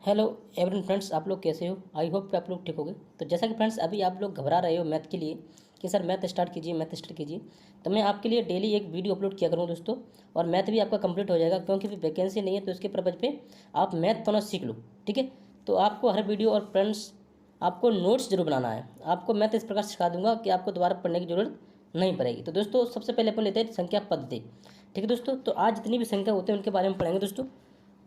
Hello everyone friends, आप लोग कैसे हो? आई होप कि आप लोग ठीक होंगे। तो जैसा कि फ्रेंड्स अभी आप लोग घबरा रहे हो मैथ के लिए कि सर मैथ स्टार्ट कीजिए, तो मैं आपके लिए डेली एक वीडियो अपलोड किया करूँ दोस्तों। और मैथ भी आपका कंप्लीट हो जाएगा, क्योंकि भी वैकेंसी नहीं है तो इसके पर्पज पे आप मैथ थोड़ा सीख लो, ठीक है। तो आपको हर वीडियो और फ्रेंड्स आपको नोट्स जरूर बनाना है। आपको मैथ इस प्रकार सिखा दूंगा कि आपको दोबारा पढ़ने की जरूरत नहीं पड़ेगी। तो दोस्तों सबसे पहले अपन लेते हैं संख्या पद्धति, ठीक है दोस्तों। तो आज जितनी भी संख्या होते हैं उनके बारे में पढ़ेंगे दोस्तों।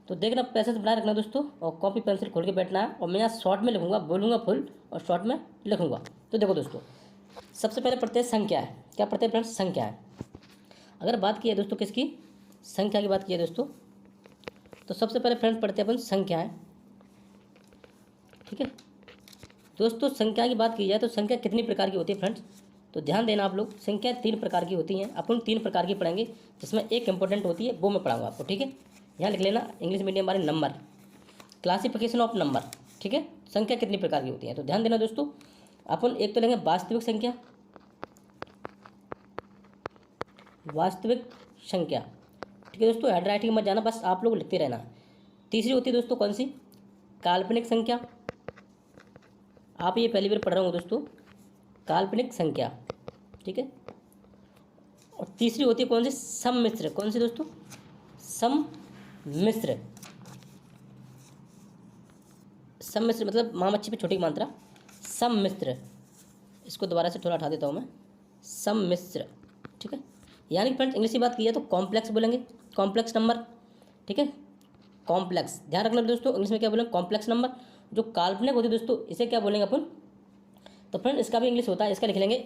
तो देखना, पैसे से बनाए रखना दोस्तों, और कॉपी पेंसिल खोल के बैठना है। और मैं यहाँ शॉर्ट में लिखूंगा, बोलूँगा फुल और शॉर्ट में लिखूंगा। तो देखो दोस्तों, सबसे पहले पढ़ते हैं संख्या है। क्या पढ़ते हैं फ्रेंड्स? संख्या है। अगर बात की है दोस्तों किसकी, संख्या की बात की है दोस्तों, तो सबसे पहले फ्रेंड्स पढ़ते हैं अपन संख्या है, ठीक है दोस्तों। संख्या की बात की जाए तो संख्या कितनी प्रकार की होती है फ्रेंड्स, तो ध्यान देना आप लोग। संख्या 3 प्रकार की होती हैं। अपन 3 प्रकार की पढ़ेंगे, जिसमें एक इंपॉर्टेंट होती है, वो मैं पढ़ाऊंगा आपको, ठीक है। यहाँ लिख लेना, इंग्लिश मीडियम वाले नंबर, क्लासिफिकेशन ऑफ नंबर, ठीक है। संख्या कितनी प्रकार की होती है, तो ध्यान देना दोस्तों। अपन एक तो लेंगे वास्तविक संख्या, वास्तविक संख्या, ठीक है दोस्तों। हैंड राइटिंग मत जाना, बस आप लोग लिखते रहना। तीसरी होती है दोस्तों कौन सी? काल्पनिक संख्या। आप ये पहली बार पढ़ रहे हो दोस्तों, काल्पनिक संख्या, ठीक है। और तीसरी होती है कौन सी? सम्मिश्र। कौन सी दोस्तों? सम्मिश्र। सम्मिश्र मतलब माँ मच्छी पे छोटी मात्रा, सम्मिश्र। इसको दोबारा से थोड़ा हटा देता हूँ मैं, सम्मिश्र, ठीक है। यानी फ्रेंड्स इंग्लिश की बात की है तो कॉम्प्लेक्स बोलेंगे, कॉम्प्लेक्स नंबर, ठीक है। कॉम्प्लेक्स, ध्यान रखना दोस्तों, इंग्लिश में क्या बोलेंगे? Complex number. जो काल्पनिक होती है दोस्तों, इसे क्या बोलेंगे अपन? तो फ्रेंड इसका भी इंग्लिश होता है, इसका लिख लेंगे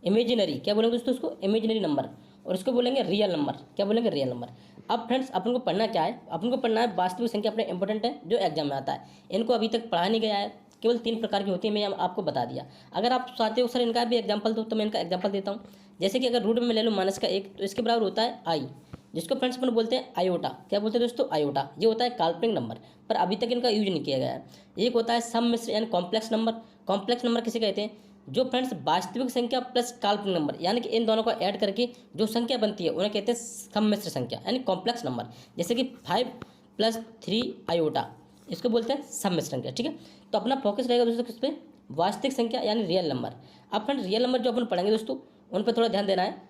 इमेजिनरी। क्या बोलेंगे दोस्तों इसको? Imaginary number. और इसको बोलेंगे रियल नंबर। क्या बोलेंगे? Real number. अब फ्रेंड्स अपन को पढ़ना क्या है? अपन को पढ़ना है वास्तविक संख्या, अपने इंपॉर्टेंट है जो एग्जाम में आता है। इनको अभी तक पढ़ा नहीं गया है, केवल 3 प्रकार की होती है, मैं आपको बता दिया। अगर आप चाहते हो सर इनका भी एग्जाम्पल दो, तो मैं इनका एग्जाम्पल देता हूँ। जैसे कि अगर रूट में ले लो -1, तो इसके बराबर होता है आई, जिसको फ्रेंड्स अपन बोलते हैं आयोटा। क्या बोलते हैं दोस्तों? आयोटा। ये होता है काल्पनिक नंबर, पर अभी तक इनका यूज नहीं किया गया है। एक होता है सम्मिश्र यानी कॉम्प्लेक्स नंबर। कॉम्प्लेक्स नंबर किसे कहते हैं? जो फ्रेंड्स वास्तविक संख्या प्लस काल्पनिक नंबर, यानी कि इन दोनों को ऐड करके जो संख्या बनती है उन्हें कहते हैं सम्मिश्र संख्या यानी कॉम्प्लेक्स नंबर। जैसे कि 5 + 3 आयोटा, इसको बोलते हैं सम्मिश्र संख्या, ठीक है। तो अपना फोकस रहेगा दोस्तों किस पे? वास्तविक संख्या यानी रियल नंबर। अब फ्रेंड्स रियल नंबर जो अपन पढ़ेंगे दोस्तों, उन पर थोड़ा ध्यान देना है।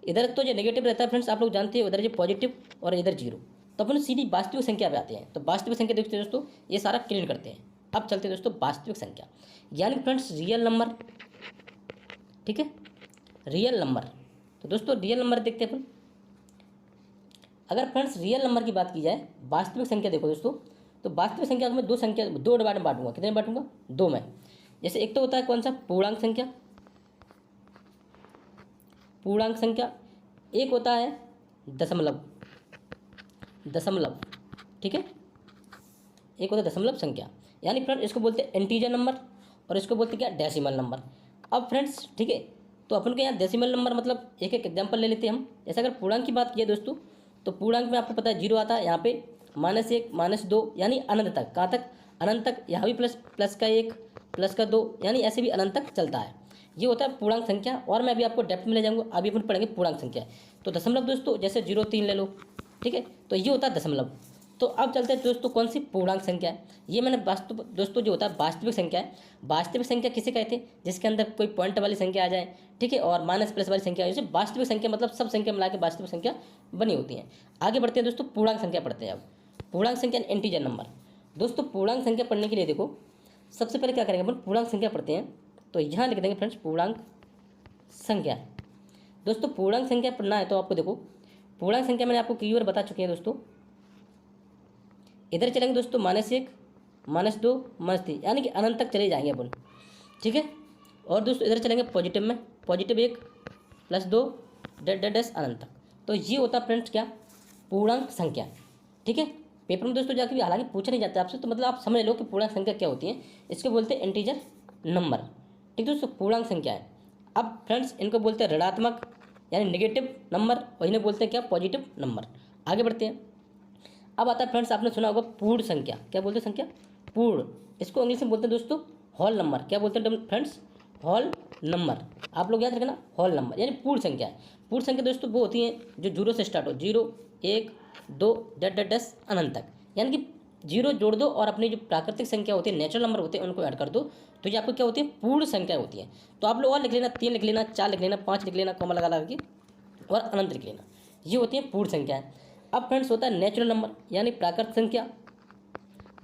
इधर तो जो नेगेटिव रहता है फ्रेंड्स आप लोग जानते हैं, उधर जो पॉजिटिव और इधर जीरो। तो अपन सीधी वास्तविक संख्या पे आते हैं। तो वास्तविक संख्या देखते हैं दोस्तों, ये सारा क्लीन करते हैं। अब चलते हैं दोस्तों वास्तविक संख्या, यानी फ्रेंड्स रियल नंबर, ठीक है, रियल नंबर। तो दोस्तों रियल नंबर देखते हैं अपन। अगर फ्रेंड्स रियल नंबर की बात की जाए, वास्तविक संख्या देखो दोस्तों, तो वास्तविक संख्या को मैं दो डिवाइड में बांटूंगा। कितने में बांटूंगा? 2 में। जैसे एक तो होता है कौन सा? पूर्णांक संख्या, पूर्णांक संख्या। एक होता है दशमलव, दशमलव, ठीक है। एक होता है दशमलव संख्या, यानी फ्रेंड इसको बोलते हैं इंटीजर नंबर, और इसको बोलते हैं क्या? Decimal number. अब फ्रेंड्स ठीक है, तो अपन के यहाँ डेसिमल नंबर मतलब एक एक एग्जांपल ले लेते हैं हम। जैसे अगर पूर्णांक की बात की है दोस्तों, तो पूर्णांक में आपको पता है 0 आता है, यहाँ पे -1 -2 यानी अनंत तक। कहाँ तक? अनंत तक। यहाँ भी प्लस का 1 प्लस का 2 यानी ऐसे भी अनंत तक चलता है। ये होता है पूर्णांक संख्या। और मैं अभी आपको डेप्थ में ले जाऊँगा, अभी अपन पढ़ेंगे पूर्णांक संख्या। तो दशमलव दोस्तों, जैसे 0.3 ले लो, ठीक है, तो ये होता है दशमलव। तो अब चलते हैं दोस्तों कौन सी? पूर्णांक संख्या है। ये मैंने वास्तव दोस्तों जो होता है वास्तविक संख्या है। वास्तविक संख्या किसे कहते हैं? जिसके अंदर कोई पॉइंट वाली संख्या आ जाए, ठीक है, और माइनस प्लस वाली संख्या। जैसे वास्तविक संख्या मतलब सब संख्या मिला के वास्तविक संख्या बनी होती है। आगे बढ़ते हैं दोस्तों, पूर्णांक संख्या पढ़ते हैं। अब पूर्णांक संख्या इंटीजर नंबर। दोस्तों पूर्णांक संख्या पढ़ने के लिए देखो, सबसे पहले क्या करेंगे अपन? पूर्णांक संख्या पढ़ते हैं। तो यहाँ लिख देंगे फ्रेंड्स पूर्णांक संख्या। दोस्तों पूर्णांक संख्या पढ़ना है तो आपको देखो, पूर्णांक संख्या मैंने आपको कई बार बता चुके हैं दोस्तों। इधर चलेंगे दोस्तों -1 -2 -3 यानी कि अनंत तक चले जाएंगे अपन, ठीक है। और दोस्तों इधर चलेंगे पॉजिटिव में, +1 +2 डैश अनंत तक। तो ये होता है फ्रेंड्स क्या? पूर्णांक संख्या, ठीक है। पेपर में दोस्तों जाके भी हालांकि पूछा नहीं जाता आपसे, तो मतलब आप समझ लो कि पूर्णांक संख्या क्या होती है। इसको बोलते हैं इंटीजर नंबर, ठीक है दोस्तों, पूर्णांक संख्या है। अब फ्रेंड्स इनको बोलते हैं ऋणात्मक यानी नेगेटिव नंबर, और इन्हें बोलते हैं क्या? Positive number. आगे बढ़ते हैं। अब आता है फ्रेंड्स, आपने सुना होगा पूर्ण संख्या। क्या बोलते हैं? संख्या पूर्ण। इसको इंग्लिश में बोलते हैं दोस्तों होल नंबर। क्या बोलते हैं फ्रेंड्स? Whole number. आप लोग याद रखना, होल नंबर यानी पूर्ण संख्या है। पूर्ण संख्या दोस्तों वो होती है जो 0 से स्टार्ट हो, 0 1 2 डैश अनंत तक, यानी कि जीरो जोड़ दो और अपनी जो प्राकृतिक संख्या होती है, नेचुरल नंबर होते हैं, उनको ऐड कर दो, तो ये आपको क्या होती है, पूर्ण संख्या होती है। तो आप लोग और लिख लेना, 3 लिख लेना, 4 लिख लेना, 5 लिख लेना, कॉमा लगा लगा के, और अनंत लिख लेना, ये होती है पूर्ण संख्याएं। अब फ्रेंड्स होता है नेचुरल नंबर यानी प्राकृतिक संख्या।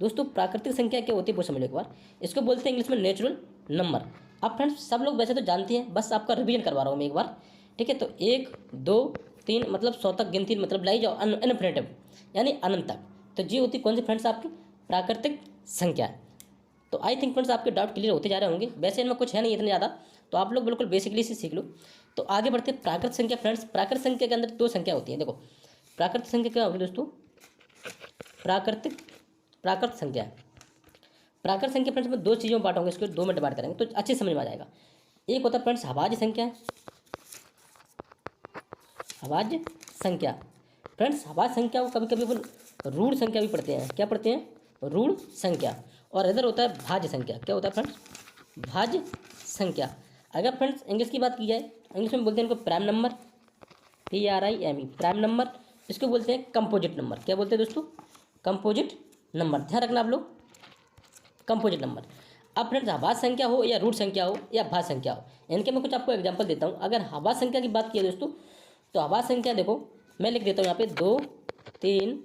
दोस्तों प्राकृतिक संख्या क्या होती है वो समझ लो एक बार, इसको बोलते हैं इंग्लिश में नेचुरल नंबर। अब फ्रेंड्स सब लोग वैसे तो जानते हैं, बस आपका रिवीजन करवा रहा हूँ मैं एक बार, ठीक है। तो 1 2 3 मतलब 100 तक गिनती मतलब लाई जाओ, इनफिनिटिव यानी अनंत तक। तो ये होती कौन सी फ्रेंड्स, आपकी प्राकृतिक संख्या। तो आई थिंक फ्रेंड्स आपके डाउट क्लियर होते जा रहे होंगे, वैसे इनमें कुछ है नहीं इतने ज़्यादा, तो आप लोग बिल्कुल बेसिकली से सीख लो। तो आगे बढ़ते हैं प्राकृतिक संख्या। फ्रेंड्स प्राकृतिक संख्या के अंदर 2 संख्या होती है। देखो प्राकृतिक संख्या क्या होगी दोस्तों, प्राकृतिक संख्या। प्राकृतिक संख्या फ्रेंड्स में 2 चीज़ों में बांटोगे, इसको 2 में डिवाइड करेंगे तो अच्छे समझ में आ जाएगा। एक होता है फ्रेंड्स अभाज्य संख्या, अभाज्य संख्या। फ्रेंड्स अभाज्य संख्या को कभी कभी अपन ऋण संख्या भी पढ़ते हैं, क्या पढ़ते हैं, ऋण संख्या। और इधर होता है भाज्य संख्या, क्या होता है फ्रेंड्स, भाज्य संख्या। अगर फ्रेंड्स इंग्लिश की बात की जाए, इंग्लिश में बोलते हैं इनको prime number, PRIME, prime number. इसको बोलते हैं कंपोजिट नंबर, क्या बोलते हैं दोस्तों, कंपोजिट नंबर। ध्यान रखना आप लोग, कंपोजिट नंबर। अब फ्रेंड्स अभाज्य संख्या हो या रूट संख्या हो या भाज्य संख्या हो, इनके मैं कुछ आपको एग्जांपल देता हूँ। अगर अभाज्य संख्या की बात की दोस्तों, तो अभाज्य संख्या देखो मैं लिख देता हूँ यहाँ पे 2 3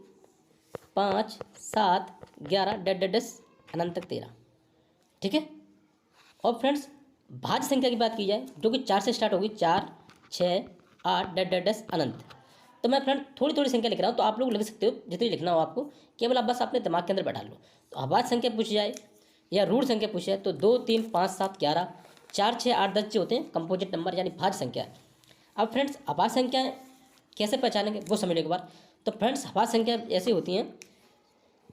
5 7 11 10 अनंत तक 13, ठीक है। और फ्रेंड्स भाज्य संख्या की बात की जाए जो कि 4 से स्टार्ट होगी, 4 6 8 10 अनंत। तो मैं फ्रेंड थोड़ी थोड़ी संख्या लिख रहा हूँ, तो आप लोग लिख सकते हो जितनी लिखना हो आपको, केवल आप बस अपने दिमाग के अंदर बैठा लो। तो अभाज्य संख्या पूछी जाए या ऋण संख्या पूछी जाए तो 2 3 5 7 11 4 6 8 10 जो होते हैं कंपोजिट नंबर यानी भाज्य संख्या। अब फ्रेंड्स अभाज्य संख्या कैसे पहचानेंगे वो समझ लो एक बार। तो फ्रेंड्स अभाज्य संख्या ऐसी होती हैं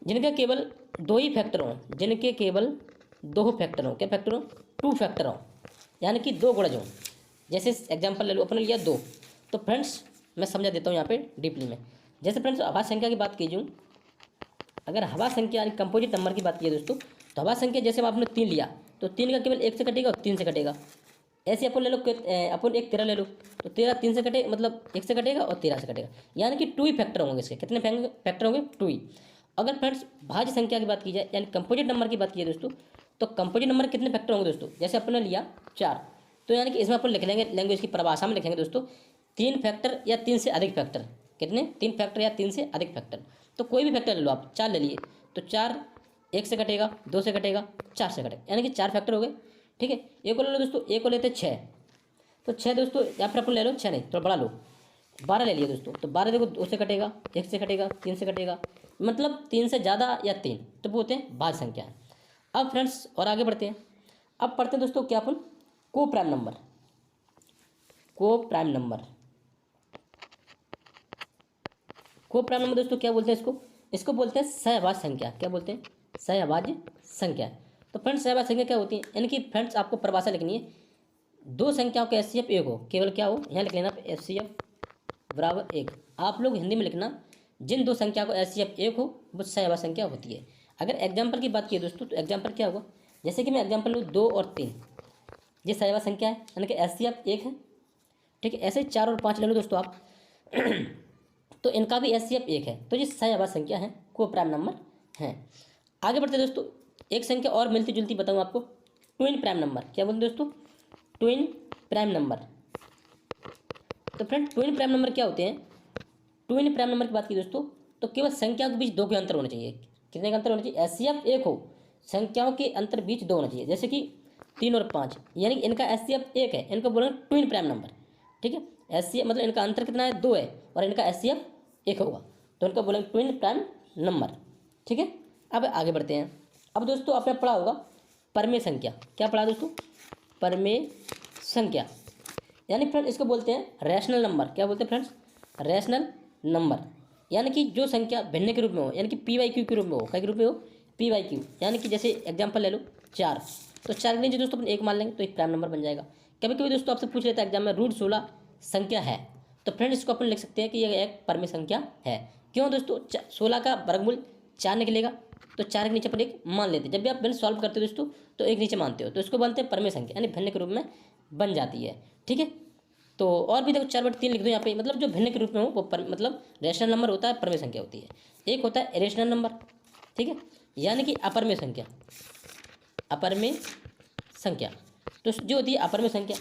जिनका केवल 2 ही फैक्टर हों, जिनके केवल 2 फैक्टर हों, क्या फैक्टर हों, 2 फैक्टर हों, यानी कि 2 गुणज हों। जैसे एग्जाम्पल ले लो, अपने लिया 2, तो फ्रेंड्स मैं समझा देता हूँ यहाँ पे डीपली में। जैसे फ्रेंड्स अभाज्य संख्या की बात कीजिए, अगर अभाज्य संख्या यानी कंपोजिट नंबर की बात की है दोस्तों, तो अभाज्य संख्या जैसे आपने 3 लिया तो 3 का केवल 1 से कटेगा और 3 से कटेगा। ऐसे अपन ले लो, अपन एक 13 ले लो, तो 13 3 से कटे मतलब 1 से कटेगा और 13 से कटेगा, यानी कि 2 ही फैक्टर होंगे इसके। कितने फैक्टर होंगे, 2 ही। अगर फ्रेंड्स भाज्य संख्या की बात की जाए यानी कंपोजिट नंबर की बात की जाए दोस्तों, तो कंपोजिट नंबर कितने फैक्टर होंगे दोस्तों, जैसे अपन ने लिया 4, तो यानी कि इसमें अपन लिख लेंगे, लैंग्वेज की परिभाषा में लिखेंगे दोस्तों 3 फैक्टर या 3 से अधिक फैक्टर। कितने, 3 फैक्टर या 3 से अधिक फैक्टर। तो कोई भी फैक्टर ले लो आप, 4 ले लिए तो 4 1 से कटेगा, 2 से कटेगा, 4 से कटेगा, यानी कि 4 फैक्टर हो गए, ठीक है। एक को ले लो दोस्तों, एक को लेते 6, तो 6 दोस्तों, या फिर अपन ले लो 6 नहीं थोड़ा बड़ा लो, 12 ले लिए दोस्तों, तो 12 देखो 2 से कटेगा, 1 से कटेगा, 3 से कटेगा, मतलब 3 से ज़्यादा या 3, तो वो होते हैं भाज्य संख्या। अब फ्रेंड्स और आगे बढ़ते हैं, अब पढ़ते हैं दोस्तों क्या अपन, को प्राइम नंबर। को प्राइम नंबर, को प्राइम नंबर दोस्तों क्या बोलते हैं इसको, इसको बोलते हैं सहभाज्य संख्या। क्या बोलते हैं, सहभाज्य संख्या। तो फ्रेंड्स सहभाज्य संख्या क्या होती है, यानी कि फ्रेंड्स आपको परिभाषा लिखनी है, 2 संख्याओं का HCF 1 हो, केवल क्या हो, यहाँ लिख लेना HCF बराबर 1। आप लोग हिंदी में लिखना, जिन 2 संख्या को HCF 1 हो वो सहभाज्य संख्या होती है। अगर एग्जाम्पल की बात की दोस्तों, तो एग्जाम्पल क्या होगा, जैसे कि मैं एग्जाम्पल लूँ 2 और 3, ये सहभाज्य संख्या है यानी कि HCF 1 है, ठीक है। ऐसे 4 और 5 ले लो दोस्तों आप तो इनका भी HCF 1 है, तो ये सहभाज्य संख्या है, को प्राइम नंबर है। आगे बढ़ते दोस्तों, एक संख्या और मिलती जुलती बताऊँ आपको, ट्विन प्राइम नंबर। क्या बोलते हैं दोस्तों, ट्विन प्राइम नंबर। तो फ्रेंड ट्विन प्राइम नंबर क्या होते हैं, ट्विन प्राइम नंबर की बात की दोस्तों, तो केवल संख्याओं के बीच 2 के अंतर होने चाहिए। कितने का अंतर होना चाहिए, HCF 1 हो, संख्याओं के अंतर बीच 2 होना चाहिए। जैसे कि 3 और 5, यानी कि इनका HCF 1 है, इनको बोलेंगे ट्विन प्राइम नंबर, ठीक है। HCF मतलब इनका अंतर कितना है, 2 है, और इनका HCF 1 होगा, तो इनको बोलेंगे ट्विन प्राइम नंबर, ठीक है। अब आगे बढ़ते हैं। अब दोस्तों आपने पढ़ा होगा परमेय संख्या। क्या पढ़ा दोस्तों, परमेय संख्या, यानी फ्रेंड इसको बोलते हैं रैशनल नंबर। क्या बोलते हैं फ्रेंड्स, रैशनल नंबर, यानी कि जो संख्या भिन्न के रूप में हो, यानी कि PYQ के रूप में हो, क्या के रूप में हो, PYQ। यानी कि जैसे एग्जांपल ले लो 4, तो 4 के नीचे दोस्तों अपन 1 मान लेंगे तो एक प्राइम नंबर बन जाएगा। कभी कभी दोस्तों आपसे पूछ लेता है एग्जाम में √16 संख्या है, तो फ्रेंड इसको अपन लिख सकते हैं कि यह एक परमेय संख्या है। क्यों दोस्तों, 16 का वर्गमूल 4 निकलेगा, तो 4 के नीचे अपन 1 मान लेते हैं। जब भी आप बिल सॉल्व करते हो दोस्तों तो 1 नीचे मानते हो, तो इसको बोलते हैं परमेय संख्या, यानी भिन्न के रूप में बन जाती है, ठीक है। तो और भी देखो 4/3 लिख दो यहाँ पे, मतलब जो भिन्न के रूप में हो वो मतलब रैशनल नंबर होता है, परमेय संख्या होती है। एक होता है इरेशनल नंबर, ठीक है, यानी कि अपर में संख्या, अपर में संख्या तो जो होती है अपर में संख्या,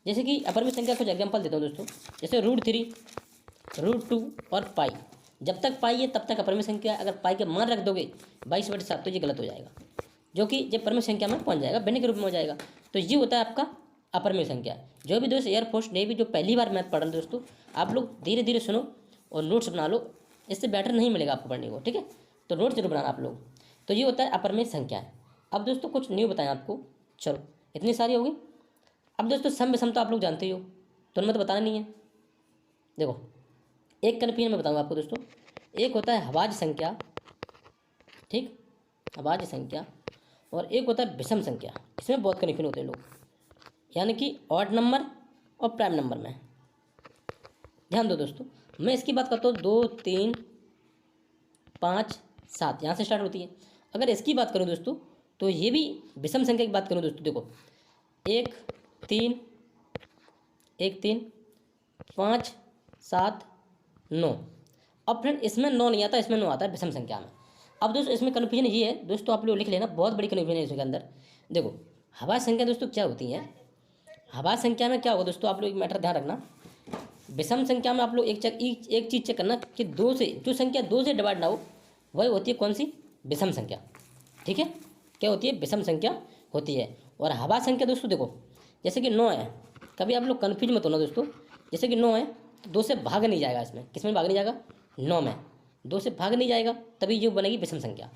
जैसे कि अपर में संख्या कुछ एग्जांपल देता हूँ दोस्तों, जैसे √3, √2 और पाई। जब तक पाई है तब तक अपर में संख्या है। अगर पाई के मान रख दोगे 22/7 तो ये गलत हो जाएगा, जो कि जब अपर में संख्या में पहुंच जाएगा भिन्न के रूप में हो जाएगा। तो ये होता है आपका अपर में संख्या। जो भी दोस्त एयरफोर्स नेवी जो पहली बार मैथ पढ़ रहे हैं दोस्तों, आप लोग धीरे धीरे सुनो और नोट्स बना लो, इससे बेटर नहीं मिलेगा आपको पढ़ने को, ठीक है। तो नोट्स जरूर बनाना आप लोग। तो ये होता है अपर में संख्या है। अब दोस्तों कुछ न्यू बताएं आपको, चलो इतनी सारी होगी। अब दोस्तों सम विषम तो आप लोग जानते ही हो, तो उनमें तो बताना नहीं है। देखो एक कन्फ्यूजन मैं बताऊंगा आपको दोस्तों, एक होता है अभाज्य संख्या, ठीक, अभाज्य संख्या, और एक होता है विषम संख्या। इसमें बहुत कन्फ्यूजन होते हैं लोग, यानी कि ऑड नंबर और प्राइम नंबर में। ध्यान दो दोस्तों, मैं इसकी बात करता हूँ 2, 3, 5, 7 यहाँ से स्टार्ट होती है। अगर इसकी बात करूँ दोस्तों तो ये भी विषम संख्या की बात करूँ दोस्तों, देखो 1, 3, 1, 3, 5, 7, 9। अब फ्रेंड इसमें 9 नहीं आता, इसमें 9 आता है विषम संख्या में। अब दोस्तों इसमें कन्फ्यूजन ये है दोस्तों, आप लोग लिख लेना, बहुत बड़ी कन्फ्यूजन है इसके अंदर। देखो अभाज्य संख्या दोस्तों क्या होती है, अभाज्य संख्या में क्या होगा दोस्तों, आप लोग एक मैटर ध्यान रखना। विषम संख्या में आप लोग एक चीज़ चेक करना कि 2 से जो संख्या 2 से डिवाइड ना हो वही होती है कौन सी, विषम संख्या, ठीक है। क्या होती है, विषम संख्या होती है। और अभाज्य संख्या दोस्तों देखो जैसे कि 9 है, कभी आप लोग कन्फ्यूज मत होना दोस्तों, जैसे कि 9 है तो 2 से भाग नहीं जाएगा, इसमें किस में भाग नहीं जाएगा, 9 में 2 से भाग नहीं जाएगा, तभी जो बनेगी विषम संख्या,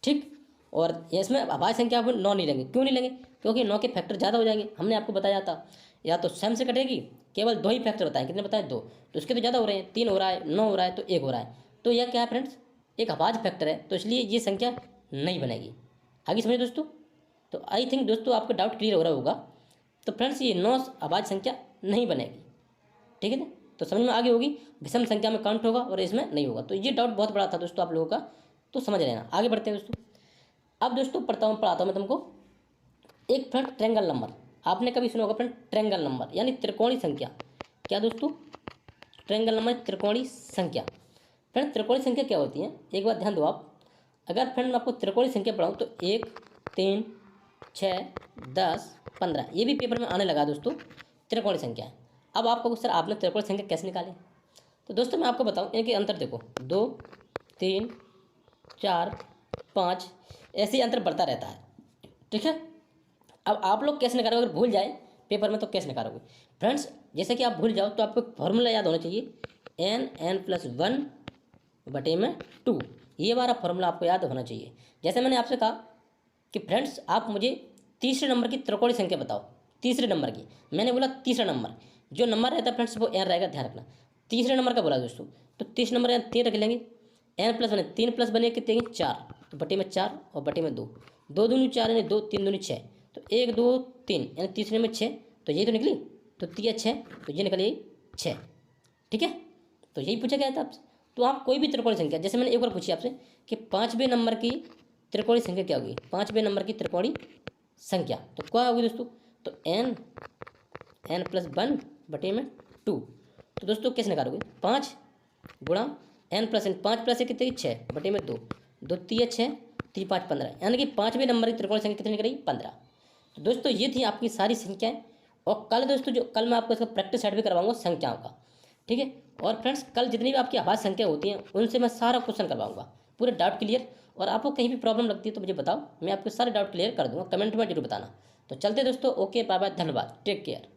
ठीक। और इसमें अभाज्य संख्या आप 9 नहीं लेंगे, क्यों नहीं लेंगे, क्योंकि 9 के फैक्टर ज़्यादा हो जाएंगे। हमने आपको बताया था या तो सेम से कटेगी, केवल 2 ही फैक्टर बताएं, कितने बताएं 2, तो उसके तो ज़्यादा हो रहे हैं, 3 हो रहा है, 9 हो रहा है, तो 1 हो रहा है। तो यह क्या है फ्रेंड्स, एक अभाज्य फैक्टर है, तो इसलिए ये संख्या नहीं बनेगी। आगे समझे दोस्तों। तो आई थिंक दोस्तों आपका डाउट क्लियर हो रहा होगा। तो फ्रेंड्स ये 9 अभाज्य संख्या नहीं बनेगी, ठीक है ना। तो समझ में आगे होगी, विषम संख्या में काउंट होगा और इसमें नहीं होगा। तो ये डाउट बहुत बड़ा था दोस्तों आप लोगों का, तो समझ लेना। आगे बढ़ते हैं दोस्तों। अब दोस्तों पढ़ाता हूँ मैं तुमको एक फ्रेंड ट्रायंगल नंबर। आपने कभी सुना होगा फ्रेंड ट्रायंगल नंबर यानी त्रिकोणीय संख्या। क्या दोस्तों, ट्रायंगल नंबर त्रिकोणीय संख्या। फ्रेंड त्रिकोणीय संख्या क्या होती है, एक बात ध्यान दो आप। अगर फ्रेंड मैं आपको त्रिकोणीय संख्या पढ़ाऊँ तो 1, 3, 6, 10, 15 ये भी पेपर में आने लगा दोस्तों, त्रिकोणीय संख्या है। अब आपको सर आपने त्रिकोणीय संख्या कैसे निकाली, तो दोस्तों मैं आपको बताऊं इनके अंतर देखो, 2, 3, 4, 5 ऐसे ही अंतर बढ़ता रहता है, ठीक है। अब आप लोग कैसे निकालोगे, अगर भूल जाए पेपर में तो कैसे निकालोगे फ्रेंड्स, जैसे कि आप भूल जाओ तो आपको फॉर्मूला याद होना चाहिए, n+1/2। ये वाला फॉर्मूला आपको याद होना चाहिए। जैसे मैंने आपसे कहा कि फ्रेंड्स आप मुझे तीसरे नंबर की त्रिकोणीय संख्या बताओ, तीसरे नंबर की, मैंने बोला तीसरा नंबर, जो नंबर रहता है फ्रेंड्स वो n रहेगा, ध्यान रखना। तीसरे नंबर का बोला दोस्तों, तो तीसरे नंबर 3 रख लेंगे, n+1 3 प्लस बने कितने 4, तो बटे में 4 और बटे में 2, 2 दूनी 4 यानी 2, 3 दूनी 6, तो 1, 2, 3 यानी तीसरे में 6, तो ये तो निकली, तो 3 6, तो ये निकली 6, ठीक है। तो यही पूछा गया था आपसे। तो आप कोई भी त्रिकोणीय संख्या, जैसे मैंने एक बार पूछी आपसे कि 5वें नंबर की त्रिकोणीय संख्या क्या होगी, 5वें नंबर की त्रिकोणीय संख्या तो क्या होगी दोस्तों, तो n+1/2। तो दोस्तों कैसे निकालोगे, 5 गुणा n+n, 5 + 1 कितनी 6 बटे में 2, 2 3 6, 3 5 15, यानी कि 5वें नंबर की त्रिकोणीय संख्या कितनी निकली 15। तो दोस्तों ये थी आपकी सारी संख्याएं। और कल दोस्तों जो कल मैं आपको इसका प्रैक्टिस सेट भी करवाऊंगा संख्याओं का, ठीक है। और फ्रेंड्स कल जितनी भी आपकी अभाज्य संख्या होती हैं उनसे मैं सारा क्वेश्चन करवाऊंगा, पूरे डाउट क्लियर। और आपको कहीं भी प्रॉब्लम लगती है तो मुझे बताओ, मैं आपके सारे डाउट क्लियर कर दूंगा, कमेंट में जरूर बताना। तो चलते दोस्तों, ओके बाय बाय, धन्यवाद, टेक केयर।